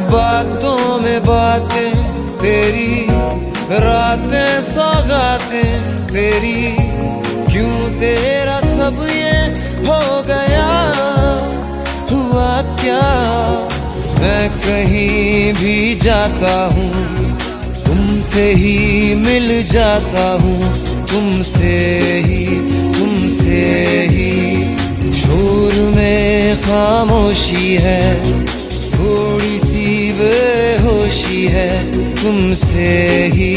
बातों में बातें तेरी, रातें सौगातें तेरी, क्यों तेरा सब ये हो गया, हुआ क्या। मैं कहीं भी जाता हूँ तुमसे ही मिल जाता हूँ, तुमसे ही। शोर में खामोशी है, थोड़ी सी बेहोशी है, तुमसे ही